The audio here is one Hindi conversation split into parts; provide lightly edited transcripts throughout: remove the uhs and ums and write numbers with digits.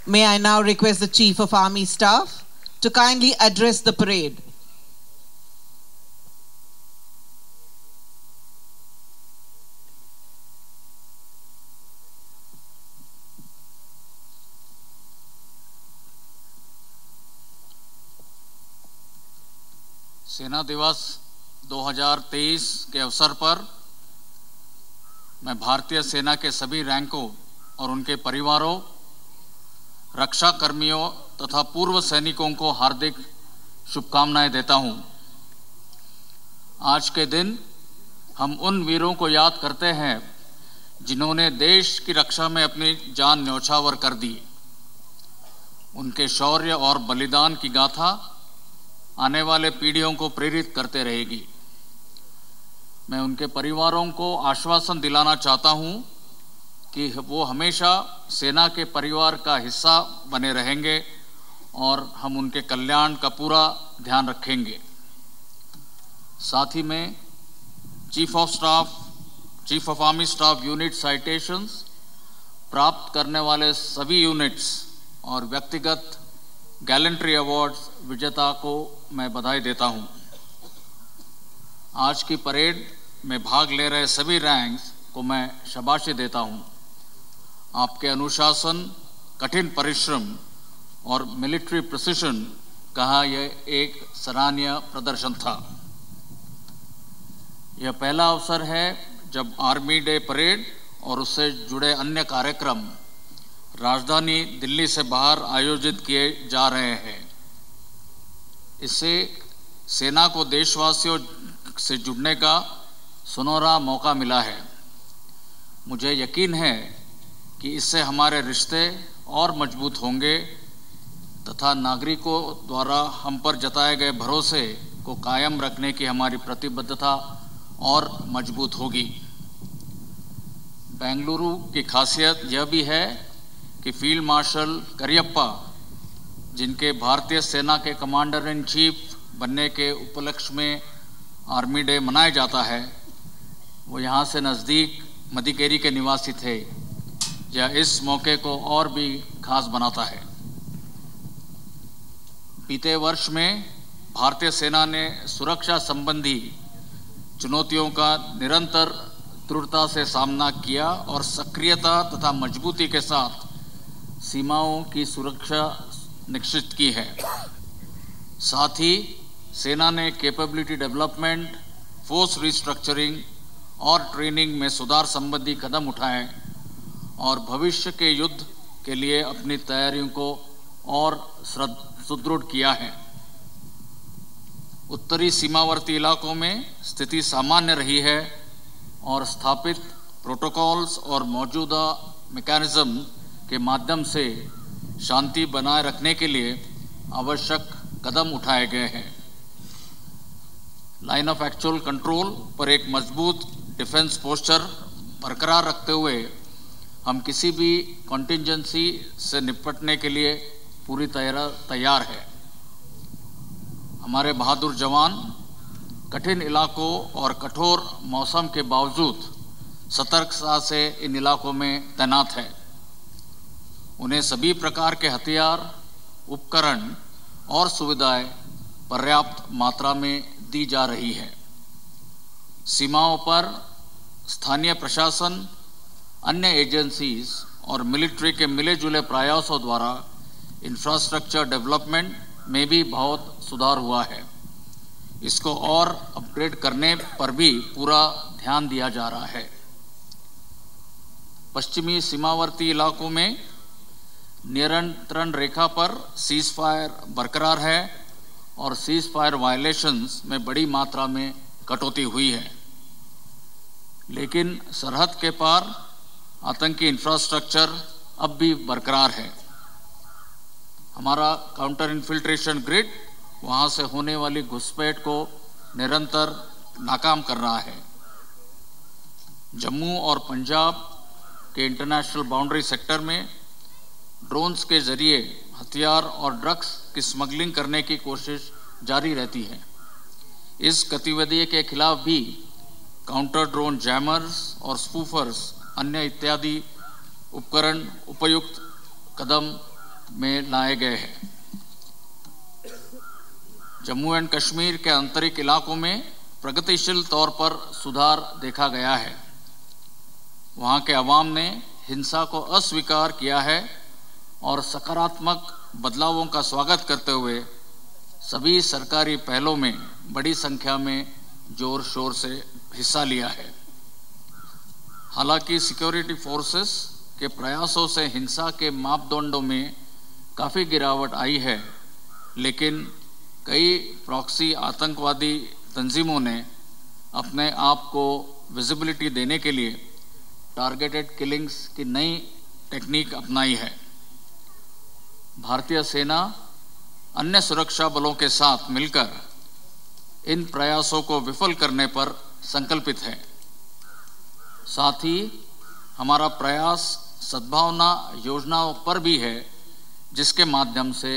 May I now request the Chief of Army Staff to kindly address the parade. सेना दिवस 2023 के अवसर पर मैं भारतीय सेना के सभी रैंकों और उनके परिवारों, रक्षा कर्मियों तथा पूर्व सैनिकों को हार्दिक शुभकामनाएं देता हूं। आज के दिन हम उन वीरों को याद करते हैं जिन्होंने देश की रक्षा में अपनी जान न्यौछावर कर दी। उनके शौर्य और बलिदान की गाथा आने वाले पीढ़ियों को प्रेरित करते रहेगी। मैं उनके परिवारों को आश्वासन दिलाना चाहता हूं कि वो हमेशा सेना के परिवार का हिस्सा बने रहेंगे और हम उनके कल्याण का पूरा ध्यान रखेंगे। साथ ही में chief of army staff unit citations प्राप्त करने वाले सभी यूनिट्स और व्यक्तिगत गैलेंट्री अवार्ड्स विजेता को मैं बधाई देता हूं। आज की परेड में भाग ले रहे सभी रैंक्स को मैं शाबाशी देता हूं। आपके अनुशासन, कठिन परिश्रम और मिलिट्री प्रिसिशन का यह एक सराहनीय प्रदर्शन था। यह पहला अवसर है जब आर्मी डे परेड और उससे जुड़े अन्य कार्यक्रम राजधानी दिल्ली से बाहर आयोजित किए जा रहे हैं। इससे सेना को देशवासियों से जुड़ने का सुनहरा मौका मिला है। मुझे यकीन है कि इससे हमारे रिश्ते और मजबूत होंगे तथा नागरिकों द्वारा हम पर जताए गए भरोसे को कायम रखने की हमारी प्रतिबद्धता और मजबूत होगी। बेंगलुरु की खासियत यह भी है कि फील्ड मार्शल करियप्पा, जिनके भारतीय सेना के कमांडर इन चीफ बनने के उपलक्ष्य में आर्मी डे मनाया जाता है, वो यहाँ से नज़दीक मदिकेरी के निवासी थे। यह इस मौके को और भी खास बनाता है। बीते वर्ष में भारतीय सेना ने सुरक्षा संबंधी चुनौतियों का निरंतर दृढ़ता से सामना किया और सक्रियता तथा मजबूती के साथ सीमाओं की सुरक्षा निश्चित की है। साथ ही सेना ने कैपेबिलिटी डेवलपमेंट, फोर्स रिस्ट्रक्चरिंग और ट्रेनिंग में सुधार संबंधी कदम उठाए और भविष्य के युद्ध के लिए अपनी तैयारियों को और सुदृढ़ किया है। उत्तरी सीमावर्ती इलाकों में स्थिति सामान्य रही है और स्थापित प्रोटोकॉल्स और मौजूदा मैकेनिज्म के माध्यम से शांति बनाए रखने के लिए आवश्यक कदम उठाए गए हैं। लाइन ऑफ एक्चुअल कंट्रोल पर एक मजबूत डिफेंस पोस्चर बरकरार रखते हुए हम किसी भी कॉन्टिंजेंसी से निपटने के लिए पूरी तैयार है। हमारे बहादुर जवान कठिन इलाकों और कठोर मौसम के बावजूद सतर्कता से इन इलाकों में तैनात है। उन्हें सभी प्रकार के हथियार, उपकरण और सुविधाएं पर्याप्त मात्रा में दी जा रही है। सीमाओं पर स्थानीय प्रशासन, अन्य एजेंसीज और मिलिट्री के मिले जुले प्रयासों द्वारा इंफ्रास्ट्रक्चर डेवलपमेंट में भी बहुत सुधार हुआ है। इसको और अपग्रेड करने पर भी पूरा ध्यान दिया जा रहा है। पश्चिमी सीमावर्ती इलाकों में नियंत्रण रेखा पर सीज फायर बरकरार है और सीज फायर वायलेशंस में बड़ी मात्रा में कटौती हुई है, लेकिन सरहद के पार आतंकी इंफ्रास्ट्रक्चर अब भी बरकरार है। हमारा काउंटर इन्फिल्ट्रेशन ग्रिड वहां से होने वाली घुसपैठ को निरंतर नाकाम कर रहा है। जम्मू और पंजाब के इंटरनेशनल बाउंड्री सेक्टर में ड्रोन्स के जरिए हथियार और ड्रग्स की स्मगलिंग करने की कोशिश जारी रहती है। इस गतिविधि के खिलाफ भी काउंटर ड्रोन जैमर्स और स्पूफर्स अन्य इत्यादि उपकरण उपयुक्त कदम में लाए गए हैं। जम्मू एंड कश्मीर के आंतरिक इलाकों में प्रगतिशील तौर पर सुधार देखा गया है। वहाँ के अवाम ने हिंसा को अस्वीकार किया है और सकारात्मक बदलावों का स्वागत करते हुए सभी सरकारी पहलों में बड़ी संख्या में जोर शोर से हिस्सा लिया है। हालांकि सिक्योरिटी फोर्सेस के प्रयासों से हिंसा के मापदंडों में काफ़ी गिरावट आई है, लेकिन कई प्रॉक्सी आतंकवादी तंजीमों ने अपने आप को विजिबिलिटी देने के लिए टारगेटेड किलिंग्स की नई टेक्निक अपनाई है। भारतीय सेना अन्य सुरक्षा बलों के साथ मिलकर इन प्रयासों को विफल करने पर संकल्पित है। साथ ही हमारा प्रयास सद्भावना योजनाओं पर भी है, जिसके माध्यम से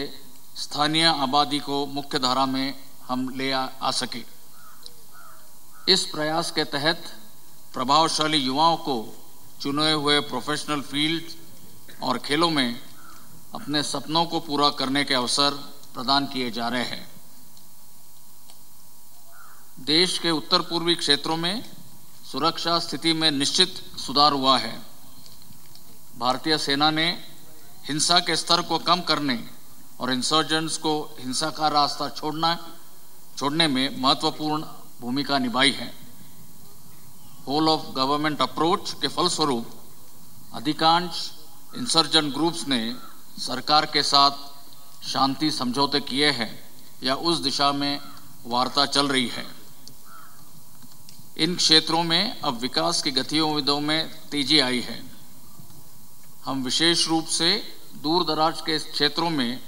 स्थानीय आबादी को मुख्य धारा में हम ले आ सके। इस प्रयास के तहत प्रभावशाली युवाओं को चुने हुए प्रोफेशनल फील्ड और खेलों में अपने सपनों को पूरा करने के अवसर प्रदान किए जा रहे हैं। देश के उत्तर पूर्वी क्षेत्रों में सुरक्षा स्थिति में निश्चित सुधार हुआ है। भारतीय सेना ने हिंसा के स्तर को कम करने और इंसर्जेंट्स को हिंसा का रास्ता छोड़ने में महत्वपूर्ण भूमिका निभाई है। होल ऑफ गवर्नमेंट अप्रोच के फलस्वरूप अधिकांश इंसर्जेंट ग्रुप्स ने सरकार के साथ शांति समझौते किए हैं या उस दिशा में वार्ता चल रही है। इन क्षेत्रों में अब विकास की गतिविधियों में तेजी आई है। हम विशेष रूप से दूर दराज के क्षेत्रों में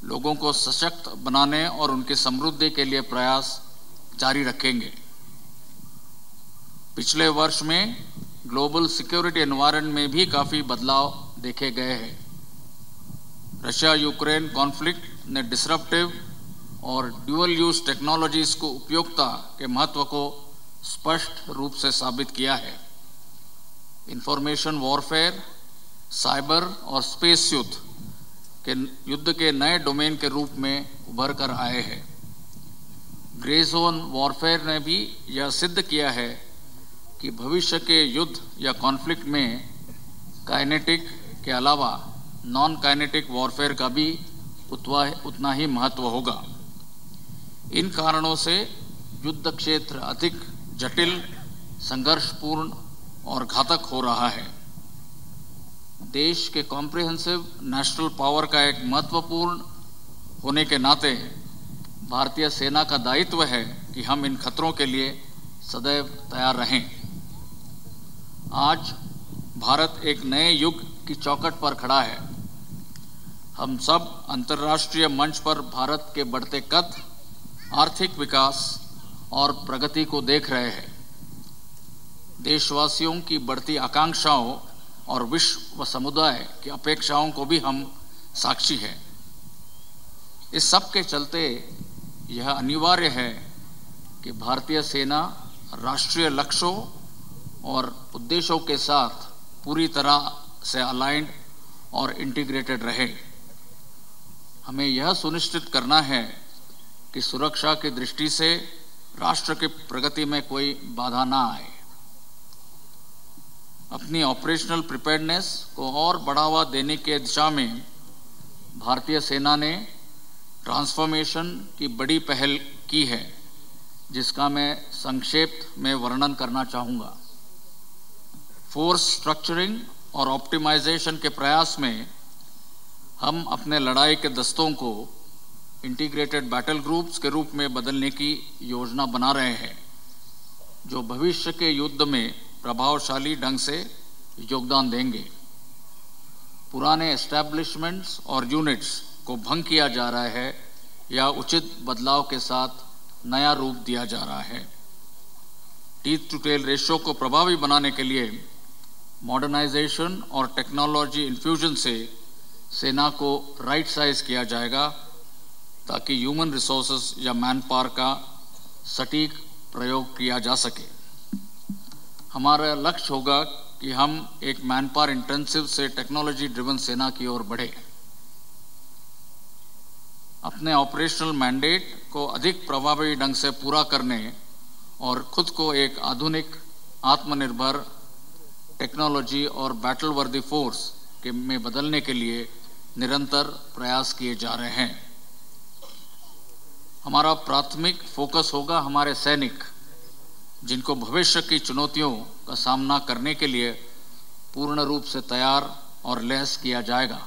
लोगों को सशक्त बनाने और उनकी समृद्धि के लिए प्रयास जारी रखेंगे। पिछले वर्ष में ग्लोबल सिक्योरिटी एनवायरनमेंट में भी काफ़ी बदलाव देखे गए हैं। रशिया यूक्रेन कॉन्फ्लिक्ट ने डिसरप्टिव और ड्यूअल यूज टेक्नोलॉजीज को उपयोगिता के महत्व को स्पष्ट रूप से साबित किया है। इंफॉर्मेशन वॉरफेयर, साइबर और स्पेस युद्ध के नए डोमेन के रूप में उभर कर आए हैं। ग्रे जोन वॉरफेयर ने भी यह सिद्ध किया है कि भविष्य के युद्ध या कॉन्फ्लिक्ट में काइनेटिक के अलावा नॉन काइनेटिक वॉरफेयर का भी उतना ही महत्व होगा। इन कारणों से युद्ध क्षेत्र अधिक जटिल, संघर्षपूर्ण और घातक हो रहा है। देश के कॉम्प्रिहेंसिव नेशनल पावर का एक महत्वपूर्ण होने के नाते भारतीय सेना का दायित्व है कि हम इन खतरों के लिए सदैव तैयार रहें। आज भारत एक नए युग की चौखट पर खड़ा है। हम सब अंतर्राष्ट्रीय मंच पर भारत के बढ़ते कद, आर्थिक विकास और प्रगति को देख रहे हैं। देशवासियों की बढ़ती आकांक्षाओं और विश्व समुदाय की अपेक्षाओं को भी हम साक्षी हैं। इस सब के चलते यह अनिवार्य है कि भारतीय सेना राष्ट्रीय लक्ष्यों और उद्देश्यों के साथ पूरी तरह से अलाइंड और इंटीग्रेटेड रहे। हमें यह सुनिश्चित करना है कि सुरक्षा की दृष्टि से राष्ट्र की प्रगति में कोई बाधा ना आए। अपनी ऑपरेशनल प्रिपेयर्डनेस को और बढ़ावा देने के दिशा में भारतीय सेना ने ट्रांसफॉर्मेशन की बड़ी पहल की है, जिसका मैं संक्षेप में वर्णन करना चाहूँगा। फोर्स स्ट्रक्चरिंग और ऑप्टिमाइजेशन के प्रयास में हम अपने लड़ाई के दस्तों को इंटीग्रेटेड बैटल ग्रुप्स के रूप में बदलने की योजना बना रहे हैं, जो भविष्य के युद्ध में प्रभावशाली ढंग से योगदान देंगे। पुराने एस्टैब्लिशमेंट्स और यूनिट्स को भंग किया जा रहा है या उचित बदलाव के साथ नया रूप दिया जा रहा है। टीथ टू टेल रेशियो को प्रभावी बनाने के लिए मॉडर्नाइजेशन और टेक्नोलॉजी इन्फ्यूजन से सेना को राइट साइज किया जाएगा, ताकि ह्यूमन रिसोर्सेज या मैन पावर का सटीक प्रयोग किया जा सके। हमारा लक्ष्य होगा कि हम एक मैन पावर इंटेंसिव से टेक्नोलॉजी ड्रिवन सेना की ओर बढ़े। अपने ऑपरेशनल मैंडेट को अधिक प्रभावी ढंग से पूरा करने और खुद को एक आधुनिक, आत्मनिर्भर, टेक्नोलॉजी और बैटल वर्दी फोर्स में बदलने के लिए निरंतर प्रयास किए जा रहे हैं। हमारा प्राथमिक फोकस होगा हमारे सैनिक, जिनको भविष्य की चुनौतियों का सामना करने के लिए पूर्ण रूप से तैयार और लैस किया जाएगा।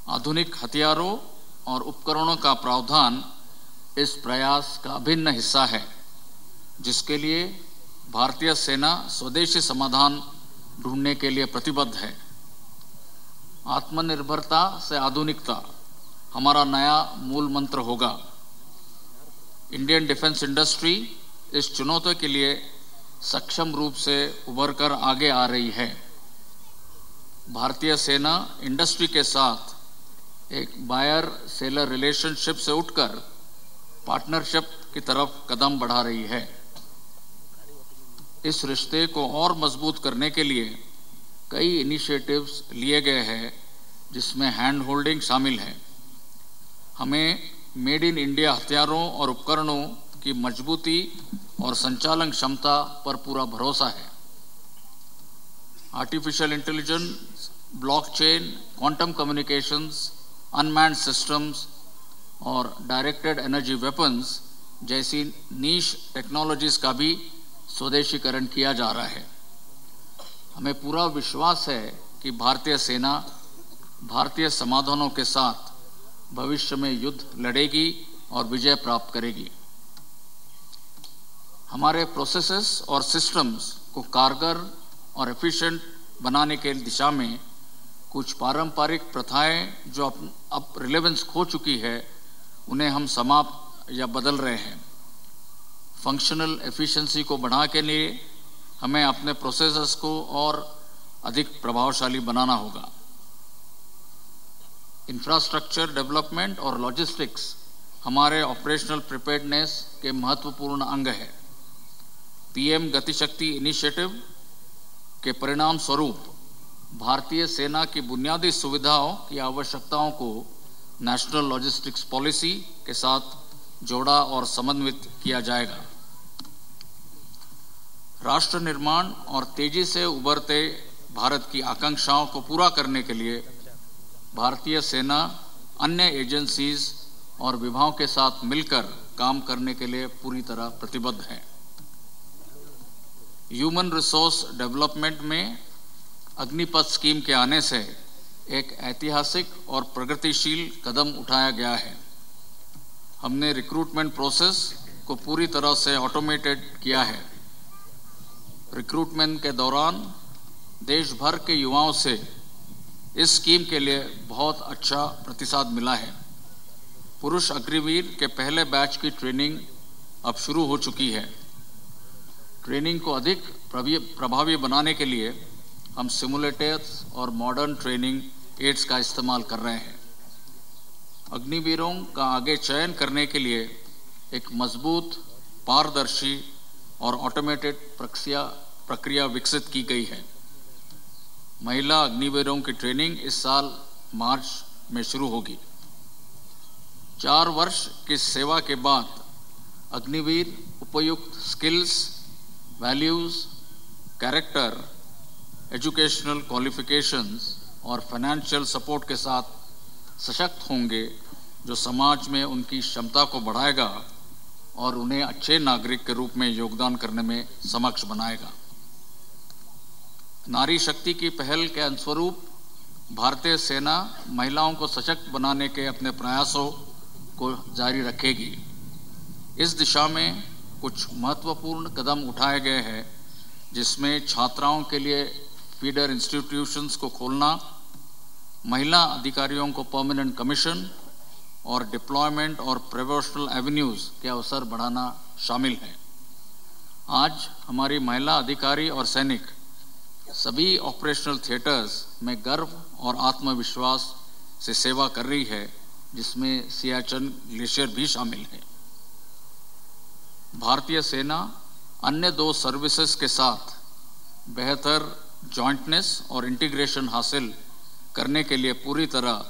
आधुनिक हथियारों और उपकरणों का प्रावधान इस प्रयास का अभिन्न हिस्सा है, जिसके लिए भारतीय सेना स्वदेशी समाधान ढूंढने के लिए प्रतिबद्ध है। आत्मनिर्भरता से आधुनिकता हमारा नया मूल मंत्र होगा। इंडियन डिफेंस इंडस्ट्री इस चुनौती के लिए सक्षम रूप से उभरकर आगे आ रही है। भारतीय सेना इंडस्ट्री के साथ एक बायर सेलर रिलेशनशिप से उठकर पार्टनरशिप की तरफ कदम बढ़ा रही है। इस रिश्ते को और मजबूत करने के लिए कई इनिशिएटिव्स लिए गए हैं, जिसमें हैंड होल्डिंग शामिल है। हमें मेड इन इंडिया हथियारों और उपकरणों की मजबूती और संचालन क्षमता पर पूरा भरोसा है। Artificial intelligence, blockchain, quantum communications, unmanned systems और डायरेक्टेड एनर्जी वेपन्स जैसी नीश टेक्नोलॉजीज का भी स्वदेशीकरण किया जा रहा है। हमें पूरा विश्वास है कि भारतीय सेना भारतीय समाधानों के साथ भविष्य में युद्ध लड़ेगी और विजय प्राप्त करेगी। हमारे प्रोसेसेस और सिस्टम्स को कारगर और एफिशिएंट बनाने के दिशा में कुछ पारंपरिक प्रथाएं जो अब रिलेवेंस खो चुकी है, उन्हें हम समाप्त या बदल रहे हैं। फंक्शनल एफिशिएंसी को बढ़ाने के लिए हमें अपने प्रोसेसेस को और अधिक प्रभावशाली बनाना होगा। इंफ्रास्ट्रक्चर डेवलपमेंट और लॉजिस्टिक्स हमारे ऑपरेशनल प्रिपेयर्डनेस के महत्वपूर्ण अंग है। पीएम गतिशक्ति इनिशिएटिव के परिणाम स्वरूप भारतीय सेना की बुनियादी सुविधाओं की आवश्यकताओं को नेशनल लॉजिस्टिक्स पॉलिसी के साथ जोड़ा और समन्वित किया जाएगा। राष्ट्र निर्माण और तेजी से उभरते भारत की आकांक्षाओं को पूरा करने के लिए भारतीय सेना अन्य एजेंसीज और विभागों के साथ मिलकर काम करने के लिए पूरी तरह प्रतिबद्ध है। ह्यूमन रिसोर्स डेवलपमेंट में अग्निपथ स्कीम के आने से एक ऐतिहासिक और प्रगतिशील कदम उठाया गया है। हमने रिक्रूटमेंट प्रोसेस को पूरी तरह से ऑटोमेटेड किया है। रिक्रूटमेंट के दौरान देश भर के युवाओं से इस स्कीम के लिए बहुत अच्छा प्रतिसाद मिला है। पुरुष अग्निवीर के पहले बैच की ट्रेनिंग अब शुरू हो चुकी है। ट्रेनिंग को अधिक प्रभावी बनाने के लिए हम सिमुलेटर्स और मॉडर्न ट्रेनिंग एड्स का इस्तेमाल कर रहे हैं। अग्निवीरों का आगे चयन करने के लिए एक मजबूत, पारदर्शी और ऑटोमेटेड प्रक्रिया विकसित की गई है। महिला अग्निवीरों की ट्रेनिंग इस साल मार्च में शुरू होगी। 4 वर्ष की सेवा के बाद अग्निवीर उपयुक्त skills, values, character, educational qualifications और फाइनेंशियल सपोर्ट के साथ सशक्त होंगे, जो समाज में उनकी क्षमता को बढ़ाएगा और उन्हें अच्छे नागरिक के रूप में योगदान करने में सक्षम बनाएगा। नारी शक्ति की पहल के अनुस्वरूप भारतीय सेना महिलाओं को सशक्त बनाने के अपने प्रयासों को जारी रखेगी। इस दिशा में कुछ महत्वपूर्ण कदम उठाए गए हैं, जिसमें छात्राओं के लिए फीडर इंस्टीट्यूशंस को खोलना, महिला अधिकारियों को परमानेंट कमीशन और डिप्लॉयमेंट और प्रोफेशनल एवेन्यूज के अवसर बढ़ाना शामिल है। आज हमारी महिला अधिकारी और सैनिक सभी ऑपरेशनल थिएटर्स में गर्व और आत्मविश्वास से सेवा कर रही है, जिसमें सियाचिन ग्लेशियर भी शामिल है। भारतीय सेना अन्य 2 सर्विसेज के साथ बेहतर जॉइंटनेस और इंटीग्रेशन हासिल करने के लिए पूरी तरह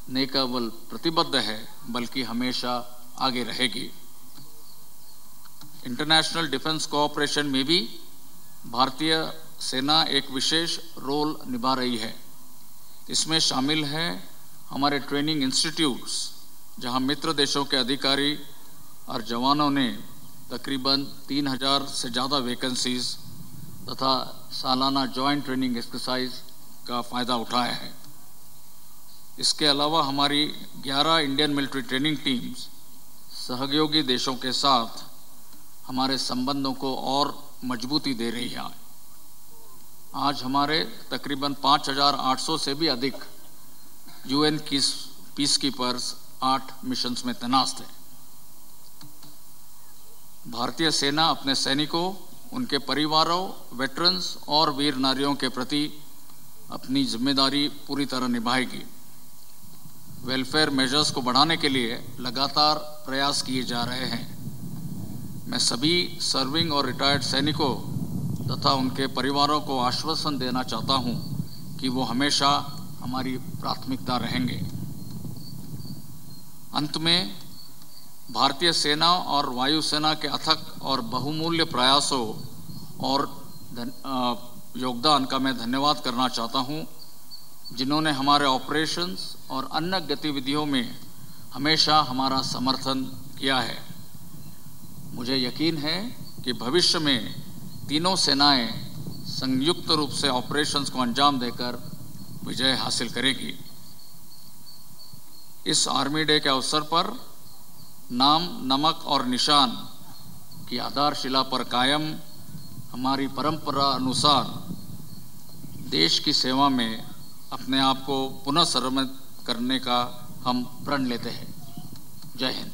न केवल प्रतिबद्ध है बल्कि हमेशा आगे रहेगी। इंटरनेशनल डिफेंस कोऑपरेशन में भी भारतीय सेना एक विशेष रोल निभा रही है। इसमें शामिल है हमारे ट्रेनिंग इंस्टीट्यूट्स, जहां मित्र देशों के अधिकारी और जवानों ने तकरीबन 3000 से ज़्यादा वैकेंसीज तथा सालाना जॉइंट ट्रेनिंग एक्सरसाइज का फ़ायदा उठाया है। इसके अलावा हमारी 11 इंडियन मिलिट्री ट्रेनिंग टीम्स सहयोगी देशों के साथ हमारे संबंधों को और मजबूती दे रही है। आज हमारे तकरीबन 5800 से भी अधिक यूएन की पीस कीपर्स 8 मिशंस में तैनात हैं। भारतीय सेना अपने सैनिकों, उनके परिवारों, वेटरन्स और वीर नारियों के प्रति अपनी जिम्मेदारी पूरी तरह निभाएगी। वेलफेयर मेजर्स को बढ़ाने के लिए लगातार प्रयास किए जा रहे हैं। मैं सभी सर्विंग और रिटायर्ड सैनिकों तथा उनके परिवारों को आश्वासन देना चाहता हूं कि वो हमेशा हमारी प्राथमिकता रहेंगे। अंत में भारतीय सेना और वायुसेना के अथक और बहुमूल्य प्रयासों और योगदान का मैं धन्यवाद करना चाहता हूं, जिन्होंने हमारे ऑपरेशंस और अन्य गतिविधियों में हमेशा हमारा समर्थन किया है। मुझे यकीन है कि भविष्य में तीनों सेनाएं संयुक्त रूप से ऑपरेशंस को अंजाम देकर विजय हासिल करेगी। इस आर्मी डे के अवसर पर नाम, नमक और निशान की आधारशिला पर कायम हमारी परंपरा अनुसार देश की सेवा में अपने आप को पुनः समर्पित करने का हम प्रण लेते हैं। जय हिंद।